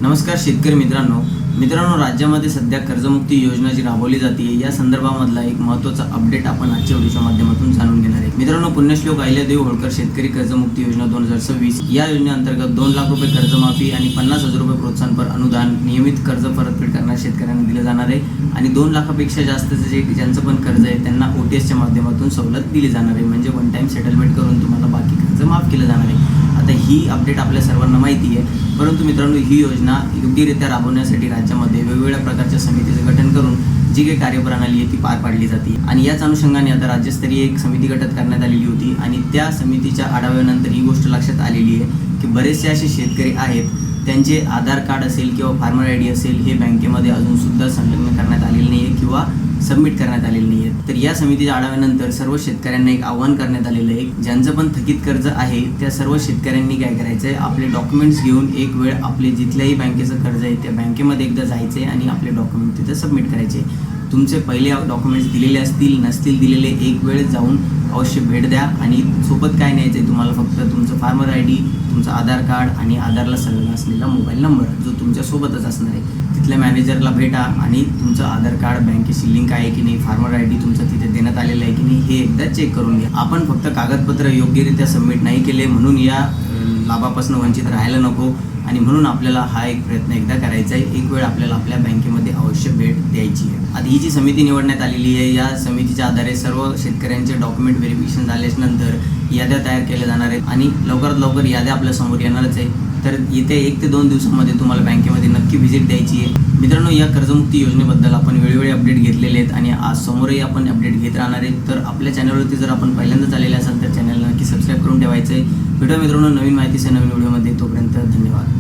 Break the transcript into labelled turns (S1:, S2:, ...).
S1: नमस्कार शेतकरी मित्रांनो, राज्यामध्ये सध्या कर्जमुक्ती योजना जी राबवली जाते या संदर्भामधला एक महत्त्वाचा अपडेट आपण आजच्या व्हिडिओच्या माध्यमातून जाणून घेणार आहे। मित्रांनो, पुण्यश्लोक अहिल्यादेवी होळकर शेतकरी कर्जमुक्ती योजना 2026 या योजनेअंतर्गत 2 लाख रुपये कर्जमाफी आणि 50,000 रुपये प्रोत्साहनपर अनुदान नियमित कर्ज परतफेड करणाऱ्या शेतकऱ्यांना दिले जाणार आहे आणि 2 लाखापेक्षा जास्तचे जे ज्यांचं पण कर्ज आहे त्यांना OTSच्या माध्यमातून सवलत दिली जाणार आहे, म्हणजे वन टाइम सेटलमेंट करून तुम्हाला बाकी कर्ज माफ केलं जाणार आहे। आता ही अपडेट आपल्या सर्वांना माहिती आहे, परंतु मित्रांनो ही योजना योग्यरित्या राबवण्यासाठी राज्यामध्ये वेगवेगळ्या प्रकारच्या समितीचे गठन करून जी काही कार्यप्रणाली आहे ती पार पाडली जाते आणि याच अनुषंगाने आता राज्यस्तरीय एक समिती गठीत करण्यात आलेली होती आणि त्या समितीच्या आढाव्यानंतर ही गोष्ट लक्षात आलेली आहे की बरेचसे असे शेतकरी आहेत त्यांचे आधार कार्ड असेल किंवा फार्मर ID असेल हे बँकेमध्ये अजूनसुद्धा संलग्न करण्यात आलेले नाही आहे किंवा सबमिट करण्यात आलेले नाही आहेत। तर या समितीच्या आढाव्यानंतर सर्व शेतकऱ्यांना एक आव्हान करण्यात आलेलं आहे, ज्यांचं पण थकीत कर्ज आहे त्या सर्व शेतकऱ्यांनी काय करायचं आहे, आपले डॉक्युमेंट्स घेऊन एक वेळ आपले जिथल्याही बँकेचं कर्ज आहे त्या बँकेमध्ये एकदा जायचं आहे आणि आपले डॉक्युमेंट तिथे सबमिट करायचे। तुमचे पहिले डॉक्युमेंट्स दिलेले असतील नसतील दिलेले एक वेळ जाऊन अवश्य भेट द्या आणि सोबत काय न्यायचं आहे तुम्हाला, फक्त तुमचं फार्मर ID, तुमचं आधार कार्ड आणि आधारला संलग्न असलेला मोबाईल नंबर जो तुमच्या सोबतच असणार आहे। तिथल्या मॅनेजरला भेटा आणि तुमचं आधार कार्ड बँकेशी लिंक आहे की नाही, फार्मर ID तुमचं तिथे देण्यात आलेलं आहे की नाही हे एकदा चेक करून घ्या। आपण फक्त कागदपत्र योग्यरित्या सबमिट नाही केले म्हणून या लाभापासून वंचित राहायला नको आणि म्हणून आपल्याला हा एक प्रयत्न एकदा करायचा आहे, एक वेळ आपल्याला आपल्या बँकेमध्ये अवश्य भेट द्यायची आहे। आता ही जी समिती निवडण्यात आलेली आहे या समितीच्या आधारे सर्व शेतकऱ्यांचे डॉक्युमेंट व्हेरिफिकेशन झाल्यानंतर याद्या तयार केल्या जाणार आहेत आणि लवकरात लवकर याद्या आपल्या समोर येणारच आहे। तर येत्या 1 ते 2 दिवसांमध्ये तुम्हाला बँकेमध्ये नक्की व्हिजिट द्यायची आहे। मित्रांनो, या कर्जमुक्ती योजनेबद्दल आपण वेळोवेळी अपडेट घेतलेले आहेत आणि आज समोरही आपण अपडेट घेत राहणार आहेत। तर आपल्या चॅनलवरती जर आपण पहिल्यांदाच आलेले असाल तर चॅनलला नक्की सबस्क्राईब करून ठेवायचं आहे। भेटूया मित्रांनो नवीन माहितीसह नवीन व्हिडिओमध्ये, तोपर्यंत धन्यवाद।